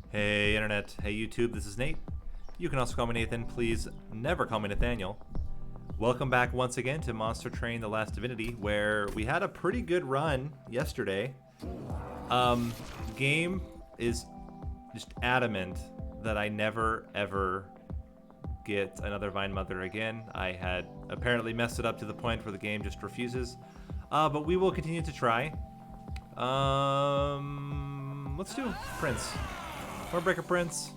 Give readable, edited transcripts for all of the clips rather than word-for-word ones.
Hey Internet, hey YouTube, this is Nate. You can also call me Nathan, please never call me Nathaniel. Welcome back once again to Monster Train The Last Divinity, where we had a pretty good run yesterday. Game is just adamant that I never ever get another Vine Mother again. I had apparently messed it up to the point where the game just refuses. But we will continue to try. Let's do Prince. Hornbreaker Prince.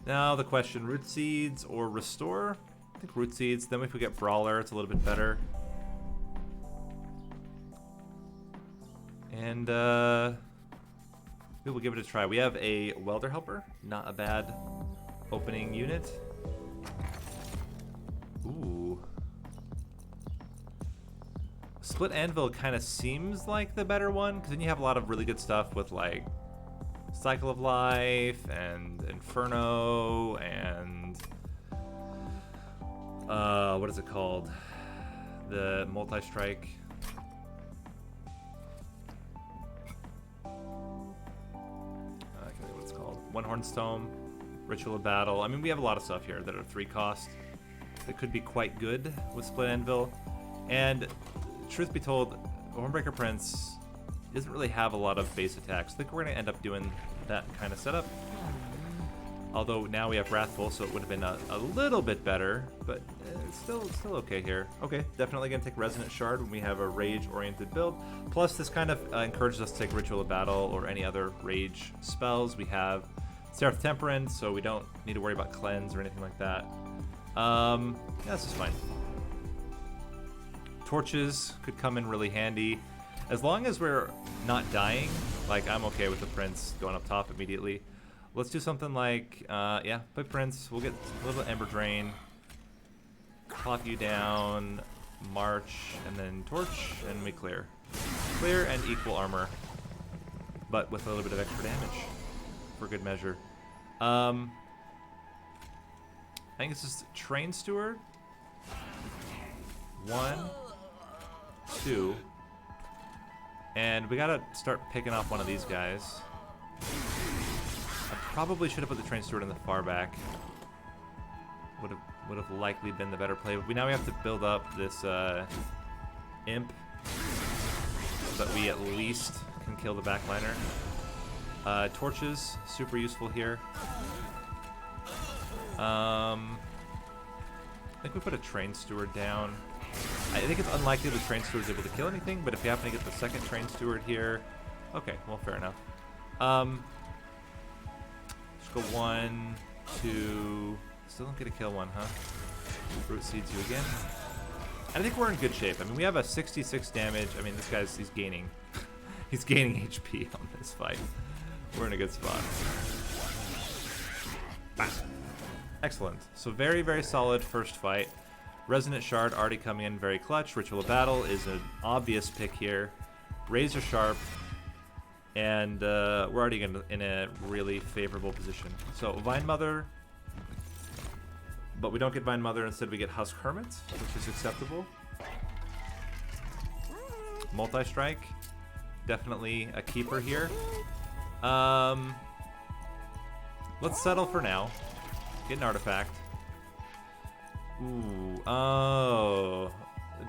Now the question, root seeds or restore? I think root seeds. Then if we get brawler, it's a little bit better. And we will give it a try. We have a welder helper, not a bad opening unit. Ooh. Split Anvil kind of seems like the better one, because then you have a lot of really good stuff with like Cycle of Life and Inferno and what is it called? The multi-strike. I can't think what it's called. One Horn Stone, Ritual of Battle. I mean, we have a lot of stuff here that are 3 cost that could be quite good with Split Anvil. And truth be told, Hornbreaker Prince doesn't really have a lot of base attacks. I think we're going to end up doing that kind of setup. Although now we have Wrathful, so it would have been a little bit better, but it's still okay here. Okay, definitely going to take Resonant Shard when we have a rage-oriented build. Plus, this kind of encourages us to take Ritual of Battle or any other rage spells. We have Seraph Temperance, so we don't need to worry about cleanse or anything like that. Yeah, this is fine. Torches could come in really handy. As long as we're not dying, like I'm okay with the Prince going up top immediately. Let's do something like, yeah, play Prince. We'll get a little Ember Drain. Pop you down, March, and then Torch, and we clear. Clear and equal armor, but with a little bit of extra damage for good measure. I think it's just Train Steward. 1, 2. And we gotta start picking off one of these guys. I probably should have put the Train Steward in the far back. Would have likely been the better play. But now we have to build up this Imp so that we at least can kill the backliner. Torches, super useful here. I think we put a Train Steward down. I think it's unlikely the Train Steward is able to kill anything, but if you happen to get the second Train Steward here, okay, well, fair enough. Just go 1, 2. Still don't get a kill one, huh? Root Seeds you again. I think we're in good shape. I mean, we have a 66 damage. I mean, this guy's, he's gaining. He's gaining HP on this fight. We're in a good spot. Bam. Excellent. So very, very solid first fight. Resonant Shard already coming in very clutch. Ritual of Battle is an obvious pick here. Razor Sharp. And we're already in a really favorable position. So Vine Mother. But we don't get Vine Mother. Instead we get Husk Hermit, which is acceptable. Multi-strike. Definitely a keeper here. Let's settle for now. Get an artifact. Ooh, oh.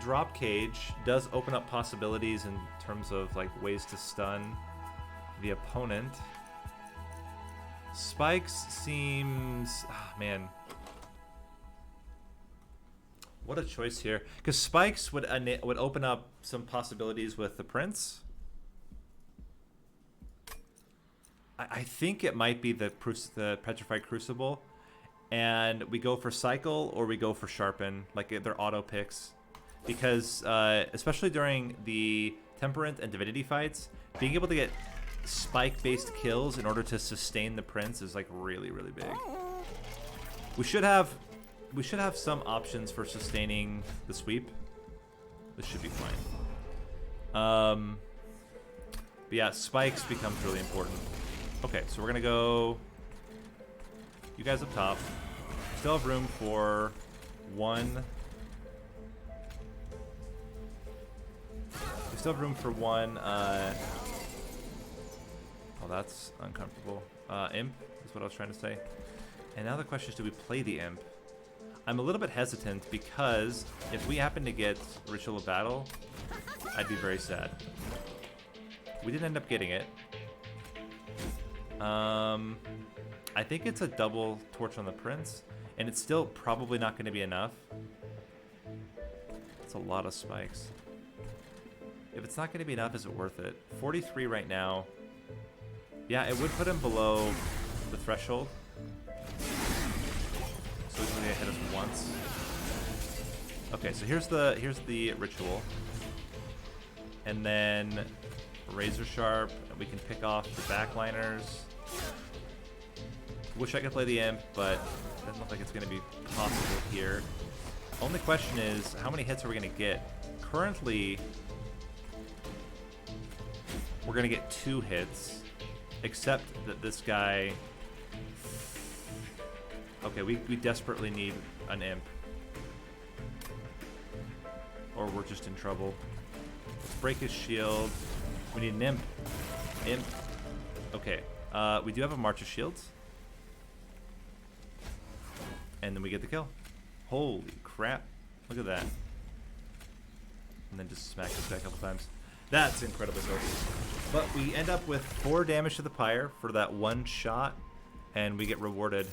Drop Cage does open up possibilities in terms of like ways to stun the opponent. Spikes seems... Oh, man. What a choice here. Because Spikes would open up some possibilities with the Prince. I think it might be the Petrified Crucible. And we go for Cycle or we go for Sharpen. Like they're auto picks. Because especially during the Temperate and Divinity fights, being able to get spike-based kills in order to sustain the Prince is like really, really big. We should have some options for sustaining the sweep. This should be fine. But yeah, spikes becomes really important. Okay, so we're gonna go you guys up top. Still have room for 1. We still have room for 1 Oh, that's uncomfortable. Imp is what I was trying to say. And now the question is, do we play the Imp? I'm a little bit hesitant because if we happen to get Ritual of Battle, I'd be very sad. We didn't end up getting it. I think it's a double torch on the Prince, and it's still probably not going to be enough. It's a lot of spikes. If it's not going to be enough, is it worth it? 43 right now. Yeah, it would put him below the threshold. So he's only gonna hit us once. Okay, so here's the ritual. And then Razor Sharp, we can pick off the backliners. Wish I could play the Imp, but it doesn't look like it's gonna be possible here. Only question is, how many hits are we gonna get? Currently, we're gonna get 2 hits, except that this guy... Okay, we desperately need an Imp. Or we're just in trouble. Let's break his shield. We need an Imp. Imp. Okay, we do have a March of Shields. And then we get the kill. Holy crap. Look at that. And then just smack this guy a couple times. That's incredibly good. But we end up with 4 damage to the pyre for that one shot. And we get rewarded.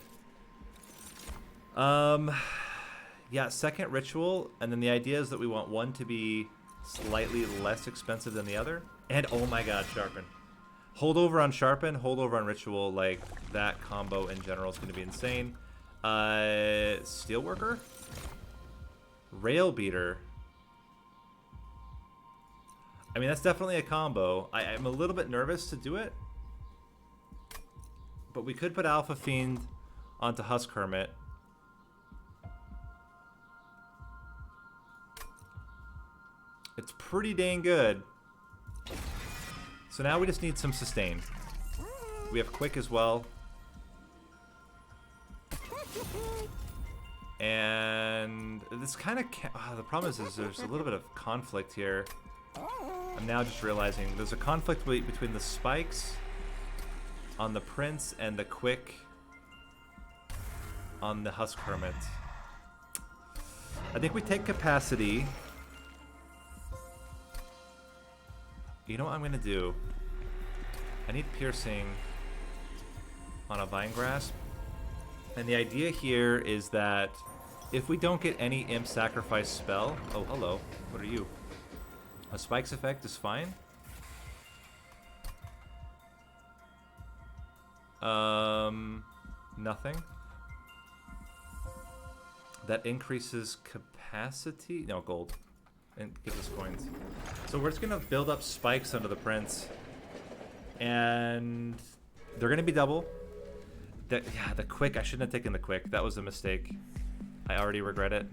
Yeah, second ritual, and then the idea is that we want one to be slightly less expensive than the other. And oh my god, Sharpen. Hold over on Sharpen, hold over on Ritual, like that combo in general is going to be insane. Steelworker? Rail Beater. I mean, that's definitely a combo. I'm a little bit nervous to do it. But we could put Alpha Fiend onto Husk Hermit. It's pretty dang good. So now we just need some sustain. We have quick as well. And this kind of... the problem is there's a little bit of conflict here. I'm now just realizing there's a conflict between the spikes on the Prince and the quick on the Husk Hermit. I think we take capacity. You know what I'm gonna do? I need piercing on a Vine Grasp. And the idea here is that if we don't get any Imp Sacrifice spell... Oh, hello. What are you? A Spikes effect is fine. Nothing. That increases capacity? No, gold. And give us coins. So we're just gonna build up spikes under the Prince. And they're gonna be double. Yeah, the quick, I shouldn't have taken the quick. That was a mistake. I already regret it.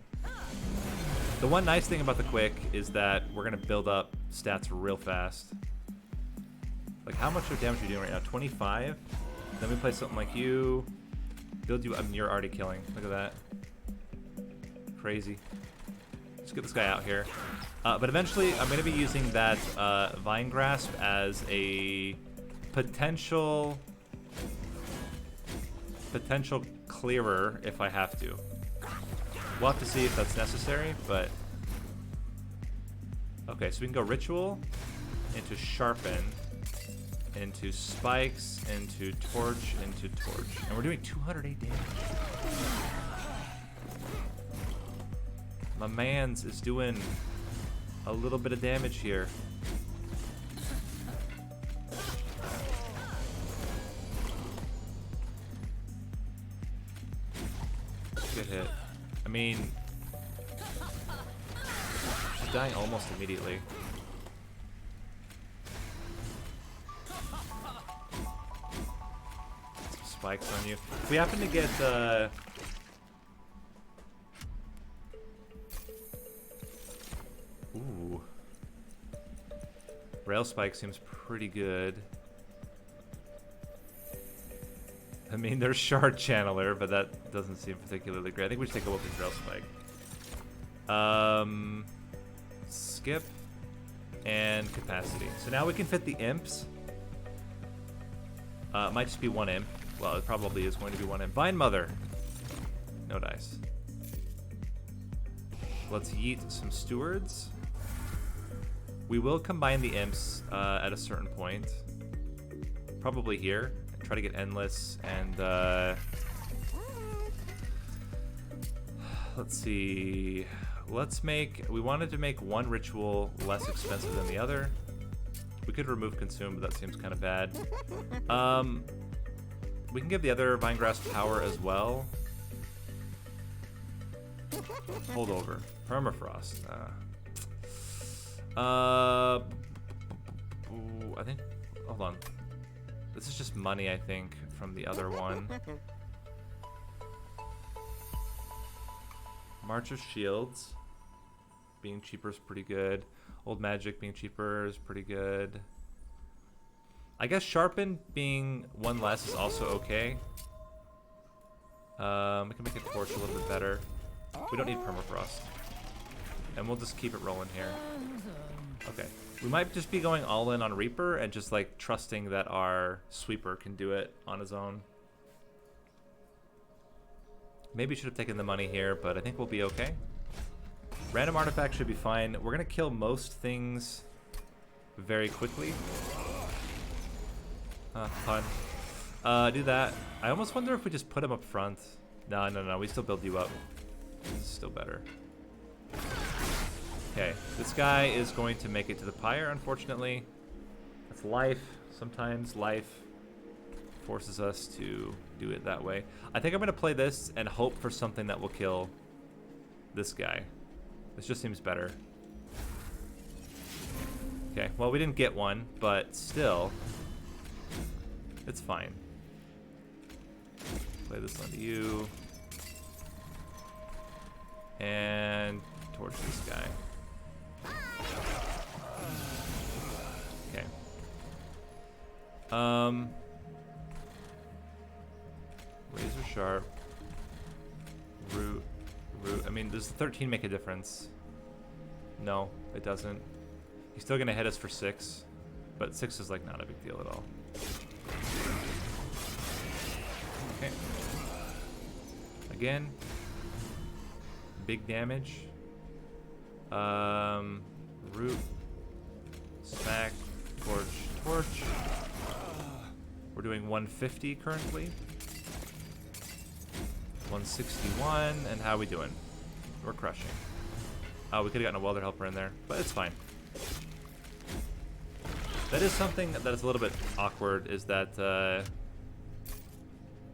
The one nice thing about the quick is that we're gonna build up stats real fast. Like, how much of damage are you doing right now? 25? Then we play something like you. Build you, I mean, you're already killing. Look at that. Crazy. Let's get this guy out here. But eventually, I'm gonna be using that Vine Grasp as a potential clearer if I have to. We'll have to see if that's necessary, but... Okay, so we can go Ritual, into Sharpen, into Spikes, into Torch, into Torch. And we're doing 208 damage. My mans is doing a little bit of damage here. Good hit. I mean, she's dying almost immediately. Some spikes on you. If we happen to get ooh. Rail Spike seems pretty good. I mean, there's Shard Channeler, but that doesn't seem particularly great. I think we should take a look at Rail Spike. Skip and Capacity. So now we can fit the Imps. It might just be one imp. Well, it probably is going to be one imp. Vine Mother. No dice. Let's yeet some stewards. We will combine the imps at a certain point. Probably here. And try to get endless and let's see. We wanted to make one ritual less expensive than the other. We could remove consume, but that seems kind of bad. We can give the other Vinegrass power as well. Holdover. Permafrost. I think... Hold on. This is just money, I think, from the other one. March of Shields. Being cheaper is pretty good. Old Magic being cheaper is pretty good. I guess Sharpen being one less is also okay. We can make it Torch a little bit better. We don't need Permafrost. And we'll just keep it rolling here. Okay. We might just be going all in on Reaper and just like trusting that our Sweeper can do it on his own. Maybe should have taken the money here, but I think we'll be okay. Random artifact should be fine. We're gonna kill most things very quickly. Fun. Do that. I almost wonder if we just put him up front. No. We still build you up. This is still better. Okay. This guy is going to make it to the pyre, unfortunately. That's life. Sometimes life forces us to do it that way. I think I'm gonna play this and hope for something that will kill this guy. This just seems better. Okay, well, we didn't get one, but still, it's fine. Play this onto you. And torch this guy. Okay. Razor Sharp. Root. I mean, does 13 make a difference? No, it doesn't. He's still gonna hit us for 6, but 6 is like not a big deal at all. Okay. Again, big damage. Root, smack, torch. We're doing 150 currently. 161, and how are we doing? We're crushing. Oh, we could have gotten a welder helper in there, but it's fine. That is something that is a little bit awkward, is that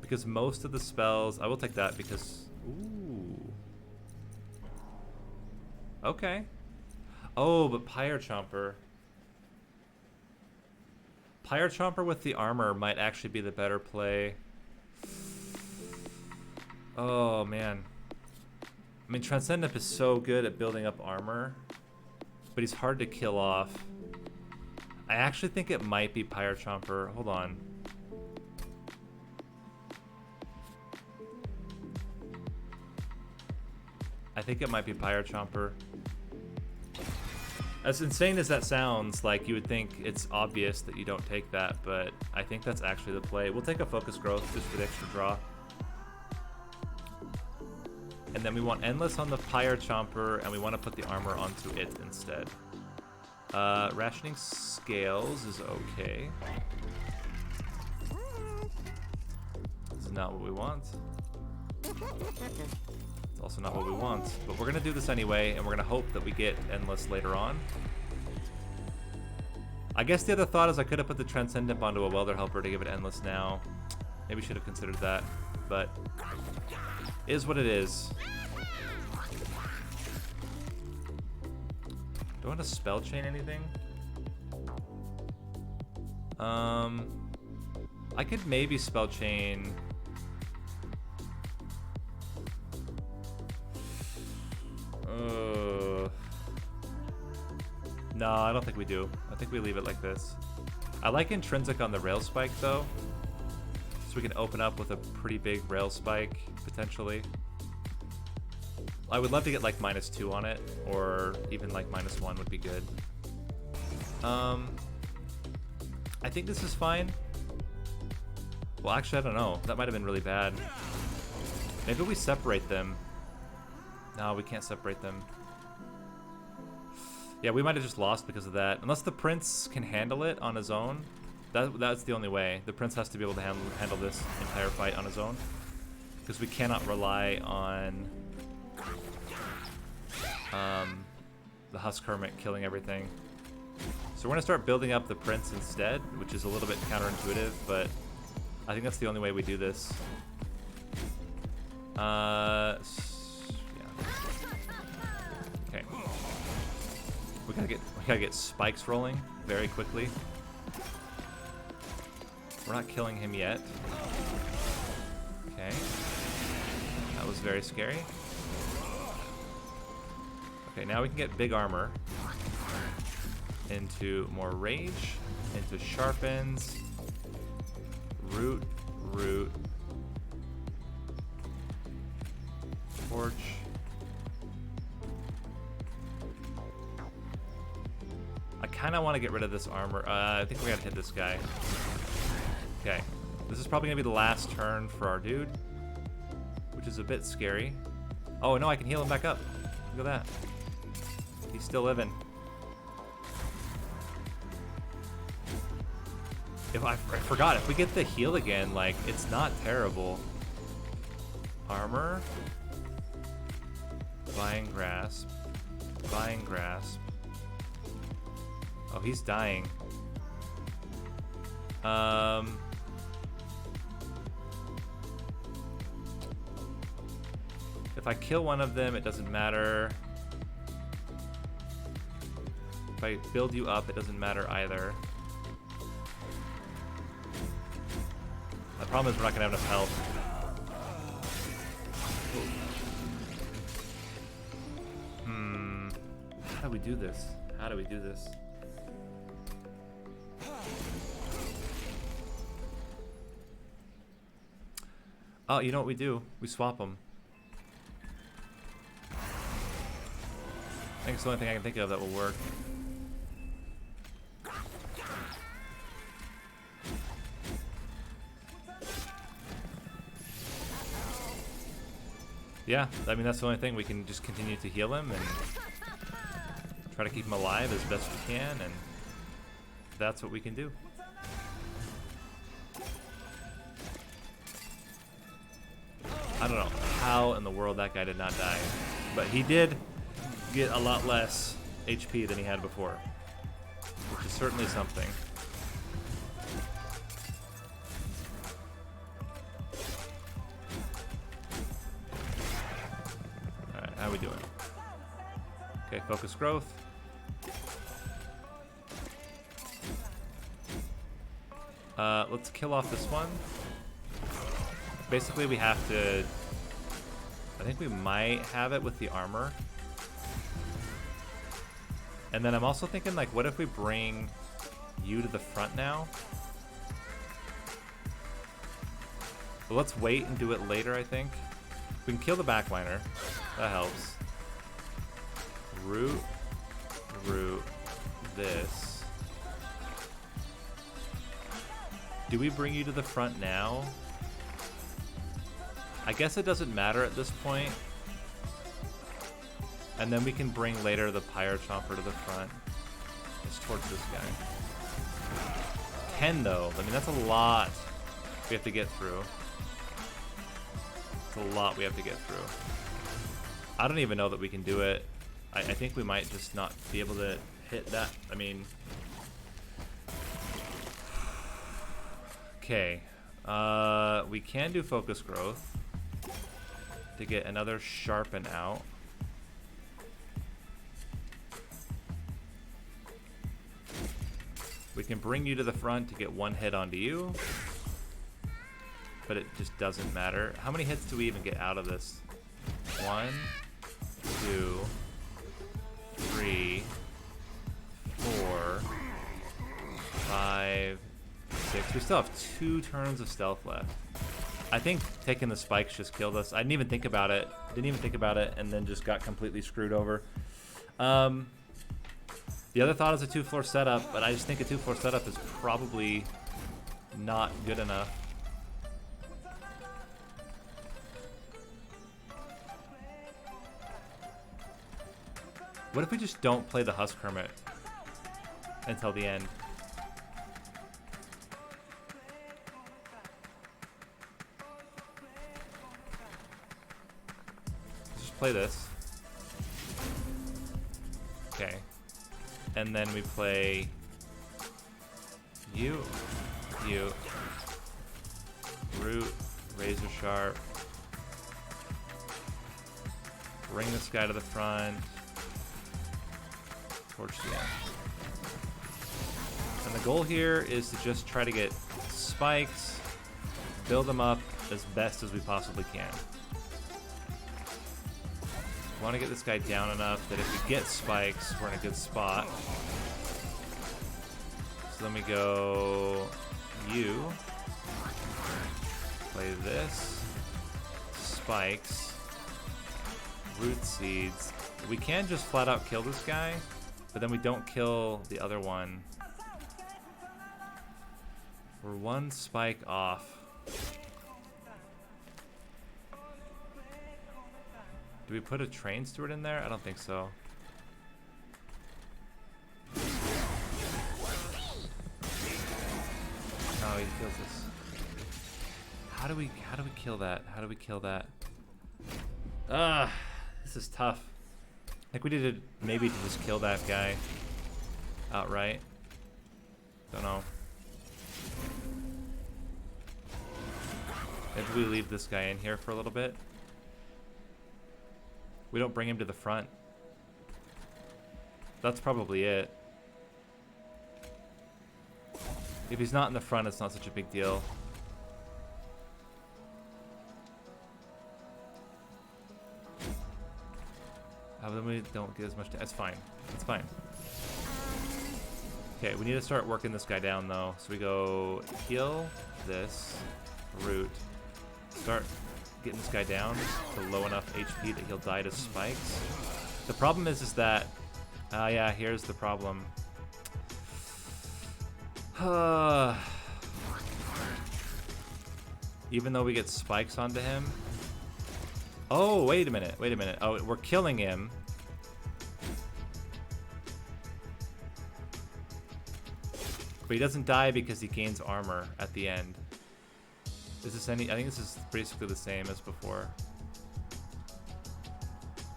because most of the spells, I will take that because, ooh. Okay. Oh, but Pyre Chomper. Pyre Chomper with the armor might actually be the better play. Oh, man. I mean, Transcendent is so good at building up armor, but he's hard to kill off. I actually think it might be Pyre Chomper. Hold on. I think it might be Pyre Chomper. As insane as that sounds, like you would think it's obvious that you don't take that, but I think that's actually the play. We'll take a Focus Growth just for the extra draw. And then we want Endless on the Pyre Chomper, and we want to put the armor onto it instead. Rationing Scales is okay. This is not what we want. It's also not what we want. But we're going to do this anyway, and we're going to hope that we get Endless later on. I guess the other thought is I could have put the Transcendent onto a Welder Helper to give it Endless now. Maybe should have considered that, but is what it is. Do I want to spell chain anything? I could maybe spell chain. No, I don't think we do. I think we leave it like this. I like Intrinsic on the Rail Spike though, so we can open up with a pretty big Rail Spike potentially. I would love to get like -2 on it, or even like -1 would be good. I think this is fine. Well, actually, I don't know. That might have been really bad. Maybe we separate them. No, we can't separate them. Yeah, we might have just lost because of that. Unless the prince can handle it on his own. That's the only way. The prince has to be able to handle this entire fight on his own. Because we cannot rely on the Husk Hermit killing everything. So we're going to start building up the prince instead, which is a little bit counterintuitive, but I think that's the only way we do this. Yeah. Okay. We gotta get spikes rolling very quickly. We're not killing him yet. Okay. That was very scary. Okay, now we can get big armor. Into more rage. Into sharpens. Root. Torch. I kind of want to get rid of this armor. I think we gotta hit this guy. Okay. This is probably gonna be the last turn for our dude, which is a bit scary. Oh no, I can heal him back up. Look at that. He's still living. I forgot, if we get the heal again, like, it's not terrible. Armor. Vine Grasp. Vine Grasp. Oh, he's dying. If I kill one of them, it doesn't matter. If I build you up, it doesn't matter either. The problem is we're not gonna have enough health. How do we do this? How do we do this? Oh, you know what we do? We swap them. I think it's the only thing I can think of that will work. Yeah, I mean, that's the only thing. We can just continue to heal him and try to keep him alive as best we can, and that's what we can do. I don't know how in the world that guy did not die, but he did get a lot less HP than he had before, which is certainly something. Alright, how are we doing? Okay, focus growth. Let's kill off this one. Basically, we have to... I think we might have it with the armor. And then I'm also thinking, like, what if we bring you to the front now? But let's wait and do it later, I think. We can kill the backliner. That helps. Root this. Do we bring you to the front now? I guess it doesn't matter at this point. And then we can bring later the Pyre Chomper to the front. Let's torch this guy. 10 though. I mean, that's a lot we have to get through. It's a lot we have to get through. I don't even know that we can do it. I think we might just not be able to hit that. I mean... Okay. We can do focus growth to get another sharpen out. We can bring you to the front to get one hit onto you, but it just doesn't matter. How many hits do we even get out of this? 1, 2, 3, 4, 5, 6. We still have 2 turns of stealth left. I think taking the spikes just killed us. I didn't even think about it. And then just got completely screwed over. The other thought is a 2-floor setup, but I just think a 2-floor setup is probably not good enough. What if we just don't play the Husk Hermit until the end? Let's just play this. Okay. And then we play you, root, razor sharp, bring this guy to the front, torch the end. And the goal here is to just try to get spikes, build them up as best as we possibly can. We want to get this guy down enough that if we get spikes, we're in a good spot. So then we go you, play this, spikes, root seeds. We can just flat out kill this guy, but then we don't kill the other one. We're one spike off. Do we put a train steward in there? I don't think so. No, he kills us. How do we kill that? How do we kill that? This is tough. I think we need to maybe just kill that guy outright. Don't know. Maybe we leave this guy in here for a little bit. We don't bring him to the front. That's probably it. If he's not in the front, it's not such a big deal. Then we don't get as much. That's fine. It's fine. Okay, we need to start working this guy down though. So we go heal this root. Start getting this guy down to low enough HP that he'll die to spikes. The problem is that, yeah, here's the problem. Even though we get spikes onto him. Oh, wait a minute. Wait a minute. Oh, we're killing him. But he doesn't die because he gains armor at the end. Is this any... I think this is basically the same as before.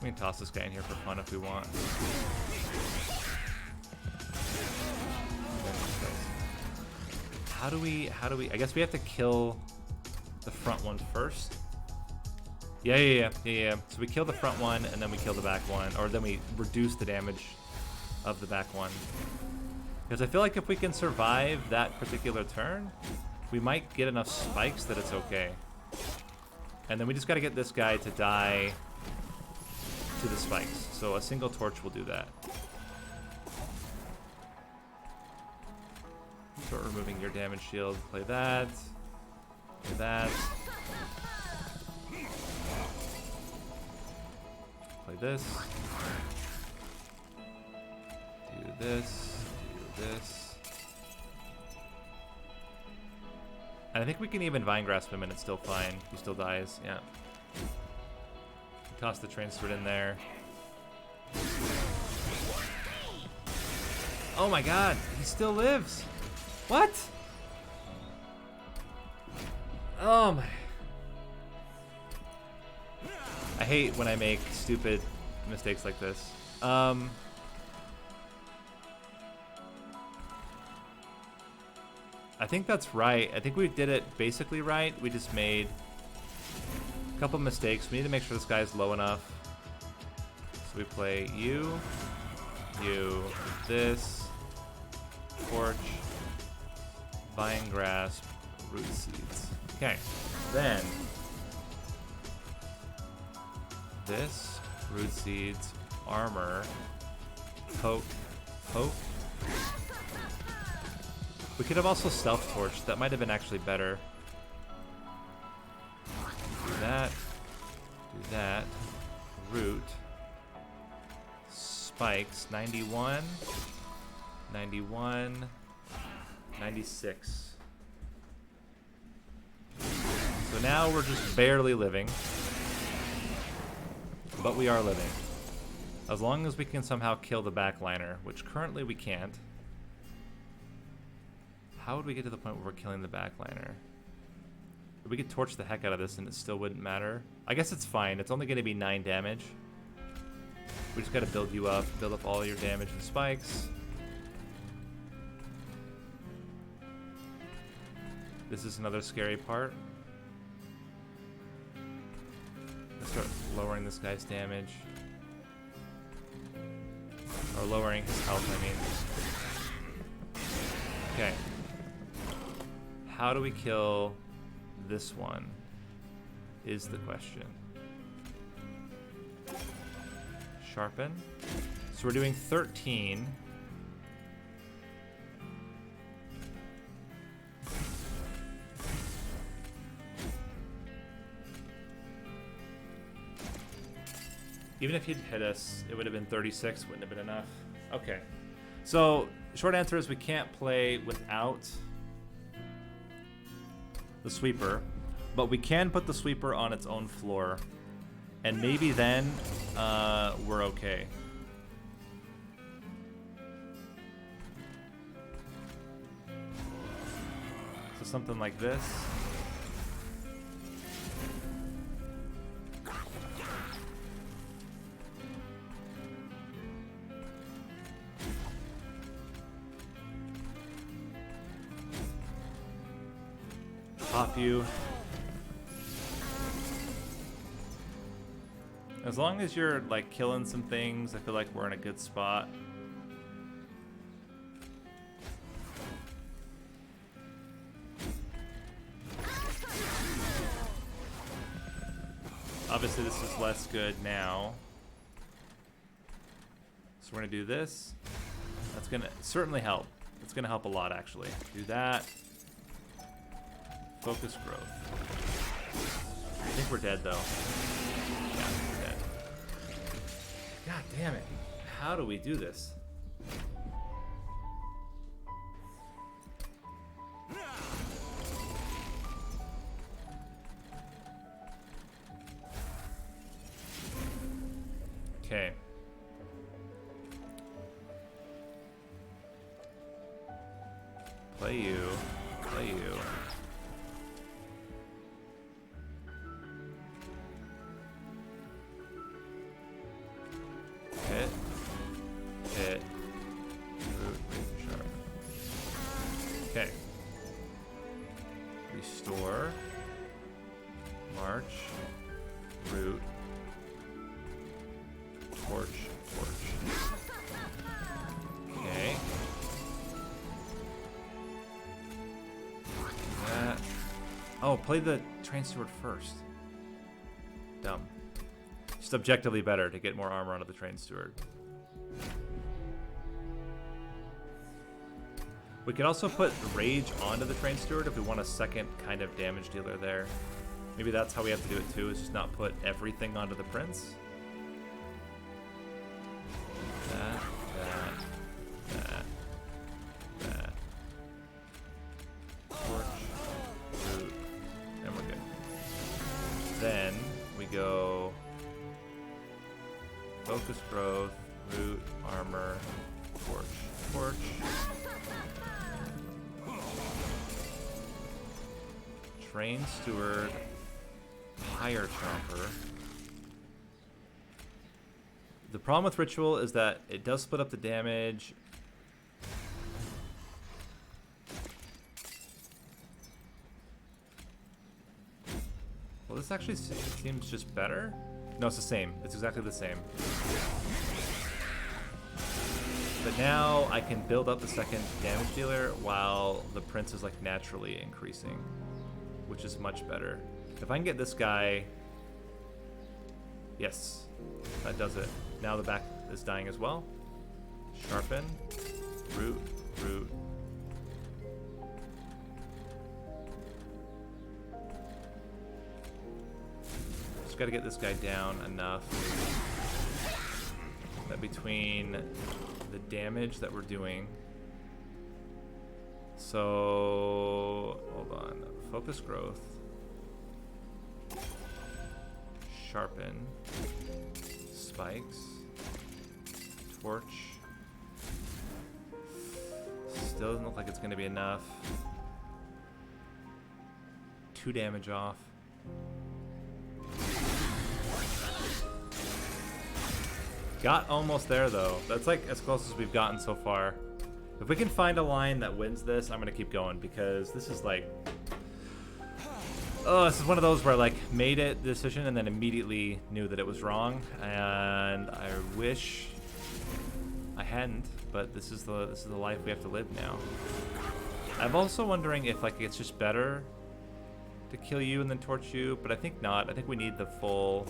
We can toss this guy in here for fun if we want. How do we... I guess we have to kill the front one first. Yeah. So we kill the front one, and then we kill the back one. Or then we reduce the damage of the back one. Because I feel like if we can survive that particular turn, we might get enough spikes that it's okay. And then we just got to get this guy to die to the spikes. So a single torch will do that. Start removing your damage shield. Play that. Play that. Play this. Do this. Do this. And I think we can even Vine Grasp him and it's still fine. He still dies. Yeah. Toss the train sword in there. Oh my god, he still lives. What? Oh my. I hate when I make stupid mistakes like this. I think that's right. I think we did it basically right. We just made a couple mistakes. We need to make sure this guy's low enough. So we play you, this, torch, vine grasp, root seeds. Okay, then this, root seeds, armor, poke. We could have also stealth torch. That might have been actually better. Do that, root, spikes, 91, 96. So now we're just barely living, but we are living. As long as we can somehow kill the backliner, which currently we can't. How would we get to the point where we're killing the backliner? We could torch the heck out of this and it still wouldn't matter. I guess it's fine. It's only going to be 9 damage. We just got to build you up. Build up all your damage and spikes. This is another scary part. Let's start lowering this guy's damage. Or lowering his health, I mean. Okay. How do we kill this one is the question. Sharpen. So we're doing 13. Even if he'd hit us, it would have been 36, wouldn't have been enough. Okay. So, short answer is we can't play without the sweeper, but we can put the sweeper on its own floor, and maybe then we're okay. So something like this. Pop you. As long as you're like killing some things, I feel like we're in a good spot. Obviously this is less good now. So we're gonna do this. That's gonna certainly help. It's gonna help a lot actually. Do that. Focus growth. I think we're dead though. Yeah, we're dead. God damn it. How do we do this? Okay. Play you. Play you. Hit. Hit. Root. Sharp. Okay. Restore. March. Root. Torch. Torch. Okay. That. Oh, play the train steward first. Dumb. Just objectively better to get more armor onto the train steward. We could also put rage onto the train steward if we want a second kind of damage dealer there. Maybe that's how we have to do it too, is just not put everything onto the prince. That, that, that. Torch, root, and we're good. Then we go focus growth, root, armor, torch, torch. Train steward, higher chomper. The problem with ritual is that it does split up the damage. Well, this actually seems just better. No, it's the same. It's exactly the same. But now I can build up the second damage dealer while the prince is like naturally increasing, which is much better. If I can get this guy, yes, that does it. Now the back is dying as well. Sharpen, root, root. Just gotta get this guy down enough that between the damage that we're doing. So, hold on. Focus growth. Sharpen. Spikes. torch. Still doesn't look like it's going to be enough. 2 damage off. Got almost there though. That's like as close as we've gotten so far. If we can find a line that wins this, I'm going to keep going because this is like... Oh, this is one of those where I like made it the decision and then immediately knew that it was wrong, and I wish I hadn't. But this is the life we have to live now. I'm also wondering if like it's just better to kill you and then torch you, but I think not. I think we need the full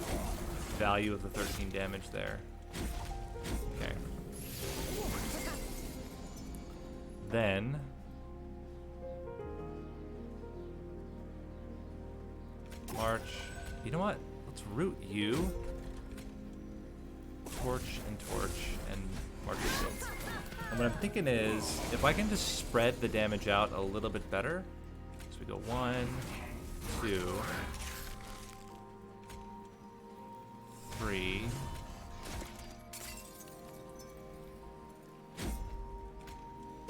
value of the 13 damage there. Okay. Then March. You know what? Let's root you. Torch and march your shield. And what I'm thinking is, if I can just spread the damage out a little bit better. So we go 1, 2, 3.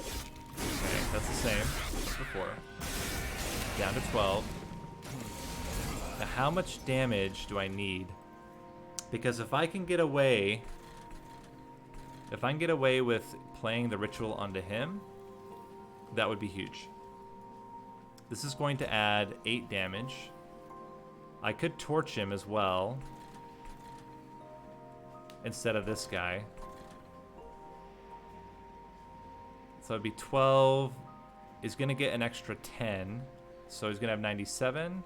Okay, that's the same as before. Down to 12. Now, how much damage do I need? Because if I can get away with playing the ritual onto him, that would be huge. This is going to add 8 damage. I could torch him as well instead of this guy. So it'd be 12. He's gonna get an extra 10, so he's gonna have 97.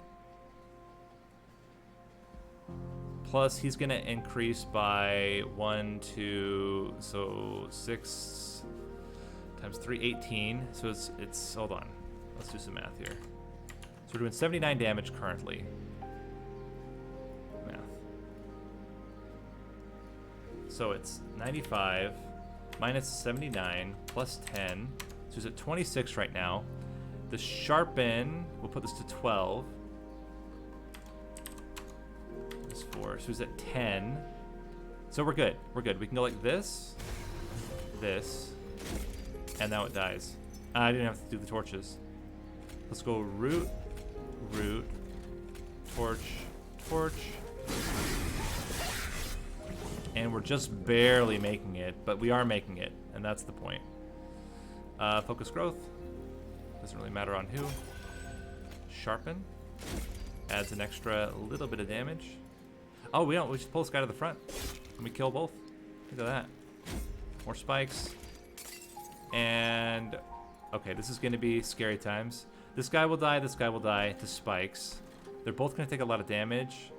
Plus, he's going to increase by 1, 2, so 6 times 3, 18. So it's hold on. Let's do some math here. So we're doing 79 damage currently. Math. So it's 95 minus 79 plus 10. So he's at 26 right now. The sharpen, we'll put this to 12. 4, so he's at 10. So we're good. We're good. We can go like this, and now it dies. I didn't have to do the torches. Let's go root, torch, and we're just barely making it, but we are making it, and that's the point. Focus growth. Doesn't really matter on who. Sharpen. Adds an extra little bit of damage. Oh, we don't. We just pull this guy to the front. And we kill both. Look at that. More spikes. And... Okay, this is going to be scary times. This guy will die. This guy will die to spikes. They're both going to take a lot of damage.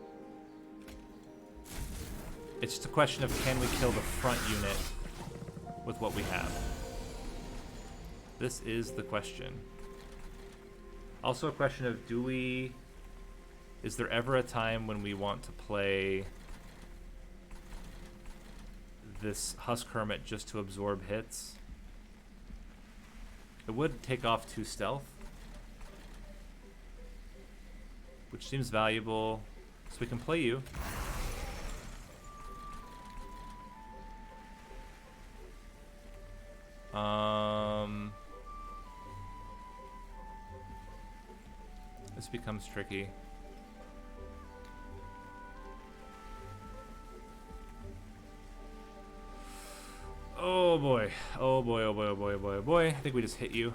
It's just a question of can we kill the front unit with what we have. This is the question. Also a question of do we... Is there ever a time when we want to play this Husk Hermit just to absorb hits? It would take off 2 stealth, which seems valuable. So we can play you. This becomes tricky. Oh boy. Oh boy, oh boy, oh boy, oh boy, oh boy. I think we just hit you.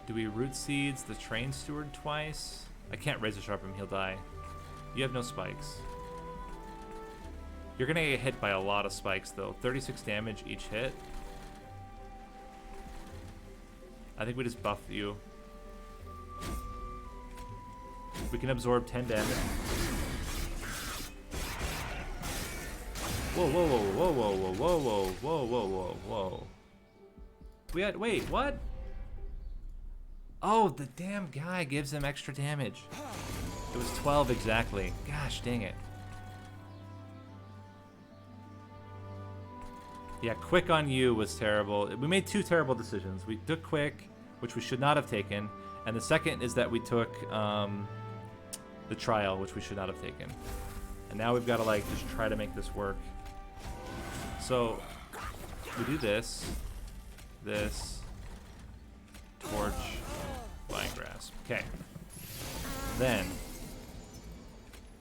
Do we root seeds the train steward twice? I can't razor sharp him, he'll die. You have no spikes. You're gonna get hit by a lot of spikes though. 36 damage each hit. I think we just buff you. We can absorb 10 damage. Whoa, whoa, whoa, whoa, whoa, whoa, whoa, whoa, whoa, whoa, whoa, whoa. We had, wait, what? Oh, the damn guy gives him extra damage. It was 12 exactly. Gosh, dang it. Yeah, quick on you was terrible. We made 2 terrible decisions. We took quick, which we should not have taken. And the second is that we took the trial, which we should not have taken. And now we've got to like just try to make this work. So we do this, torch, vine grasp. Okay. Then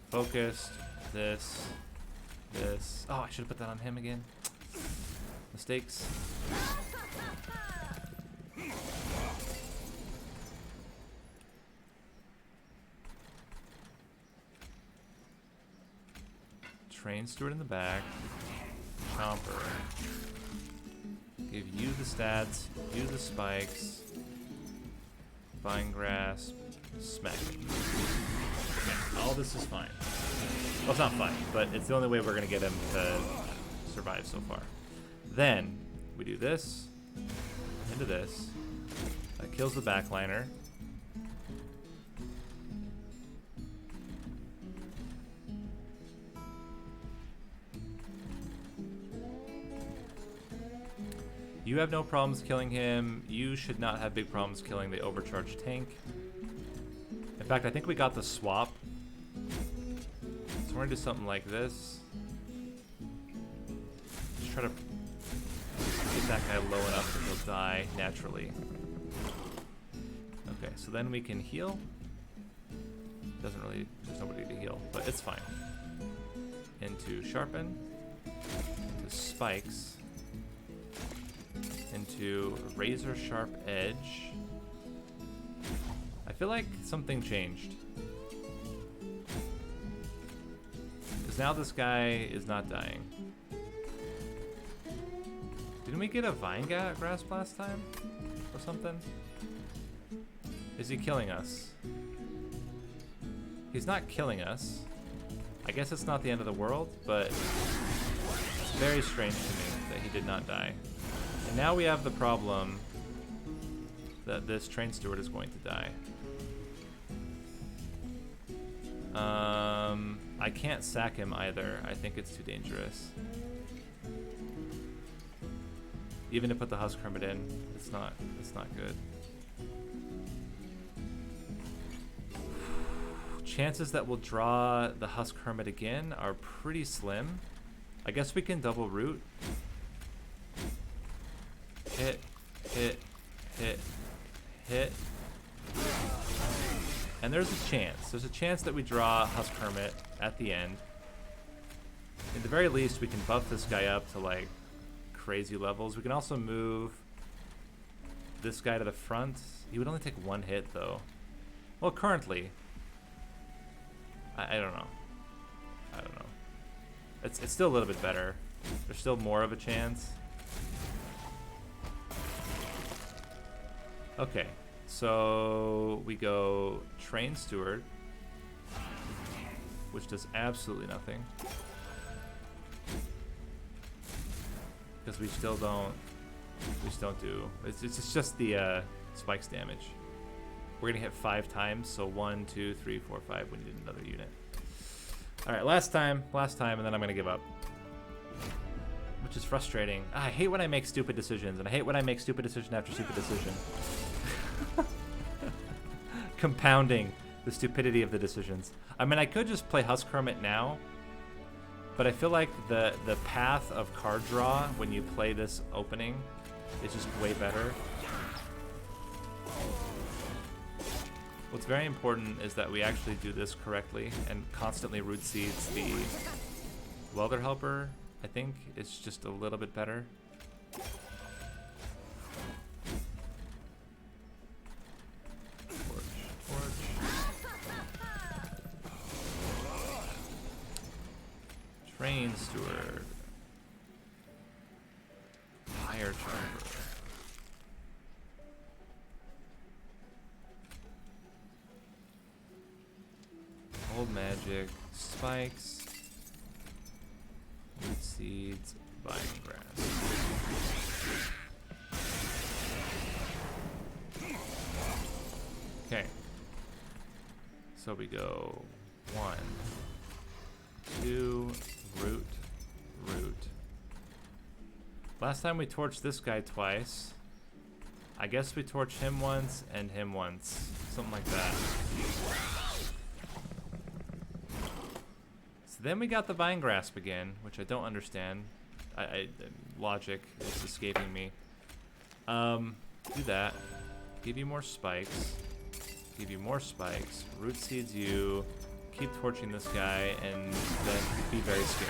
focused, this. Oh, I should have put that on him again. Mistakes. Train steward in the back. Chomper. Give you the stats, you the spikes. Vine grasp. Smack. Okay, all this is fine. Well, it's not fine, but it's the only way we're gonna get him to survive so far. Then we do this into this. That kills the backliner. You have no problems killing him. You should not have big problems killing the overcharged tank. In fact, I think we got the swap. So we're gonna do something like this. Just try to get that guy low enough that he'll die naturally. Okay, so then we can heal. Doesn't really, there's nobody to heal, but it's fine. Into sharpen, into spikes, into razor sharp edge. I feel like something changed. Because now this guy is not dying. Didn't we get a vine grasp last time? Or something? Is he killing us? He's not killing us. I guess it's not the end of the world, but it's very strange to me that he did not die. And now we have the problem that this train steward is going to die. I can't sack him either. I think it's too dangerous. Even to put the Husk Hermit in, it's not good. Chances that we'll draw the Husk Hermit again are pretty slim. I guess we can double root. Hit, hit, hit, hit. And there's a chance. There's a chance that we draw Husk Hermit at the end. At the very least, we can buff this guy up to like crazy levels. We can also move this guy to the front. He would only take one hit though. Well, currently, I don't know. I don't know. It's still a little bit better. There's still more of a chance. Okay, so we go Train Steward, which does absolutely nothing. Because we still don't do, it's just the spikes damage. We're gonna hit 5 times, so 1, 2, 3, 4, 5, we need another unit. All right, last time, and then I'm gonna give up. Which is frustrating. I hate when I make stupid decisions, and I hate when I make stupid decision after stupid decision. Compounding the stupidity of the decisions. I mean, I could just play Husk Hermit now, but I feel like the path of card draw when you play this opening is just way better. What's very important is that we actually do this correctly and constantly root seeds the Welder Helper. I think it's just a little bit better. Train Steward. Fire Charger. Old Magic. Spikes. Root Seeds. Vine Grass. Okay. So we go 1, 2, root. Last time we torched this guy twice. I guess we torched him once and him once. Something like that. So then we got the Vine Grasp again, which I don't understand. logic is escaping me. Do that. Give you more spikes. Give you more spikes. Root seeds you. Keep torching this guy, and then be very scared.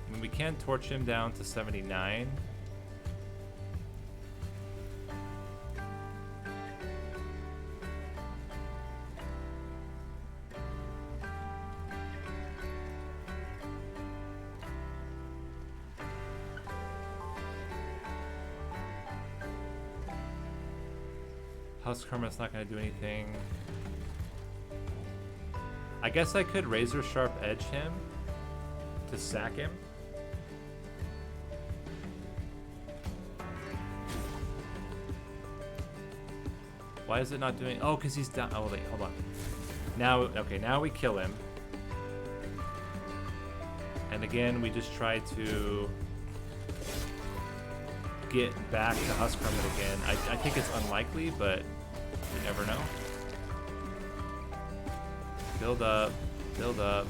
I mean, we can torch him down to 79. House Kermit's not going to do anything. I guess I could razor sharp edge him to sack him. Why is it not doing? Oh, because he's down. Oh, wait, hold on. Now, okay, now we kill him. And again, we just try to get back to Husk Hermit again. I think it's unlikely, but you never know. Build up, build up.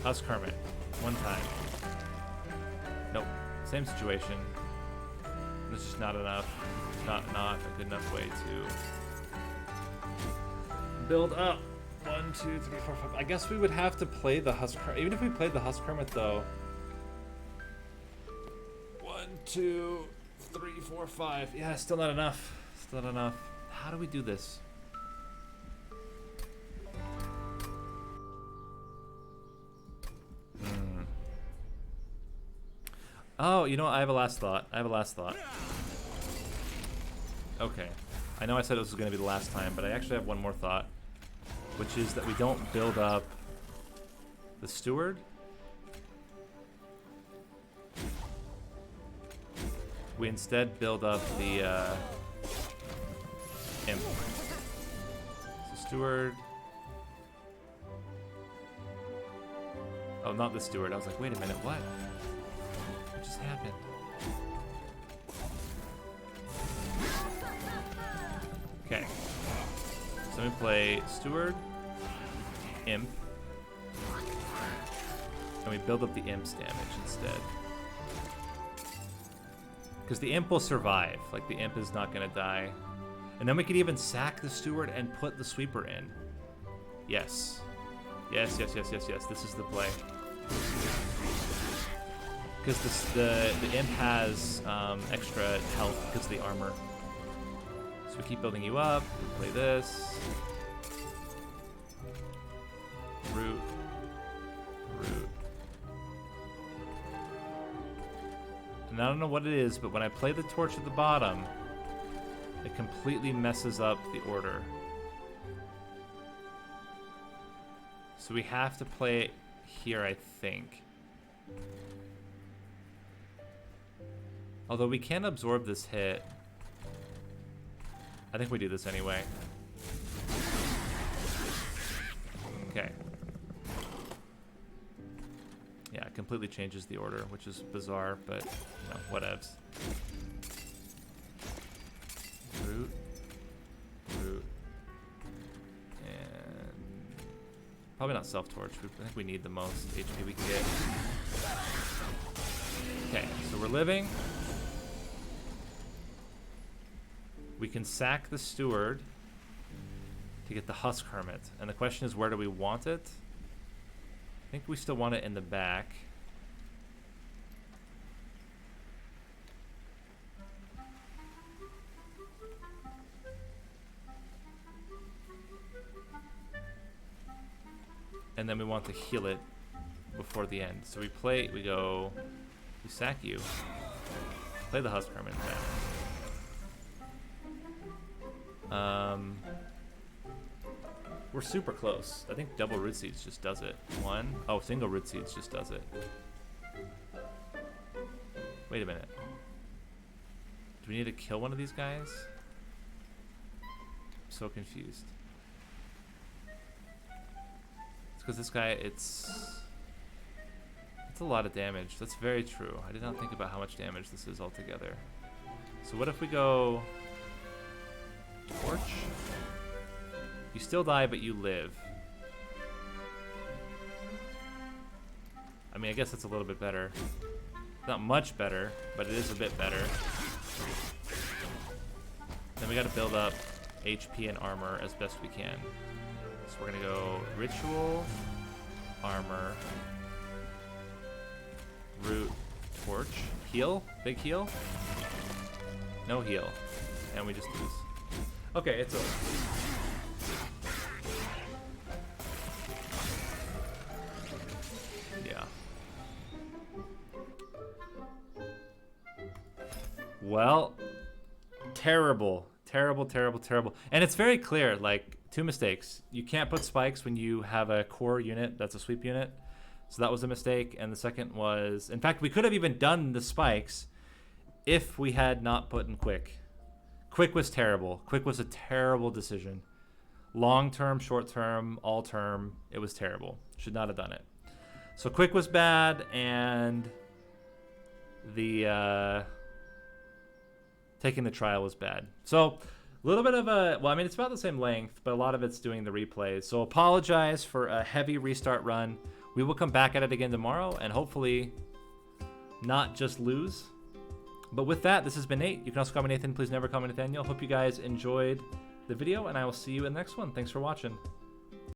Husk Hermit, one time. Nope, same situation. There's just not enough, not a good enough way to build up. 1, 2, 3, 4, 5. I guess we would have to play the Husk Hermit. Even if we played the Husk Hermit, though. 1, 2, 3, 4, 5. Yeah, still not enough. Still not enough. How do we do this? Oh, you know what? I have a last thought. Okay. I know I said this was going to be the last time, but I actually have one more thought. Which is that we don't build up the steward. We instead build up the imp. So steward. Oh, not the steward. I was like, wait a minute, what? What just happened? Okay. So we play Steward, Imp, and we build up the Imp's damage instead. Because the Imp will survive, like the Imp is not going to die. And then we could even sack the Steward and put the Sweeper in. Yes. Yes, yes, yes, yes, yes, this is the play. Because the Imp has extra health because of the armor. So we keep building you up, we play this. Root. And I don't know what it is, but when I play the torch at the bottom, it completely messes up the order. So we have to play it here, I think. Although we can absorb this hit. I think we do this anyway. Okay. Yeah, it completely changes the order, which is bizarre, but, you know, whatevs. Root. And probably not self-torch. I think we need the most HP we can get. Okay, so we're living. We can sack the Steward to get the Husk Hermit. And the question is, where do we want it? I think we still want it in the back. And then we want to heal it before the end. So we sack you. Play the Husk Hermit back. We're super close. I think double root seeds just does it. Single root seeds just does it. Wait a minute. Do we need to kill one of these guys? I'm so confused. It's because this guy, That's a lot of damage. That's very true. I did not think about how much damage this is altogether. So what if we go torch? You still die, but you live. I mean, I guess that's a little bit better. Not much better, but it is a bit better. Then we gotta build up HP and armor as best we can. So we're gonna go ritual, armor, root, torch, heal, big heal, no heal, and we just lose. Okay, it's over. Yeah. Well, terrible, terrible, terrible, terrible. And it's very clear, like, 2 mistakes. You can't put spikes when you have a core unit that's a sweep unit. So that was a mistake. And the second was, in fact, we could have even done the spikes if we had not put in quick. Quick was terrible. Quick was a terrible decision. Long term, short term, all term, it was terrible. Should not have done it. So quick was bad, and the taking the trial was bad. So a little bit of a, well, I mean, it's about the same length, but a lot of it's doing the replays. So apologize for a heavy restart run. We will come back at it again tomorrow and hopefully not just lose. But with that, this has been Nate. You can also call me Nathan. Please never call me Nathaniel. Hope you guys enjoyed the video, and I will see you in the next one. Thanks for watching.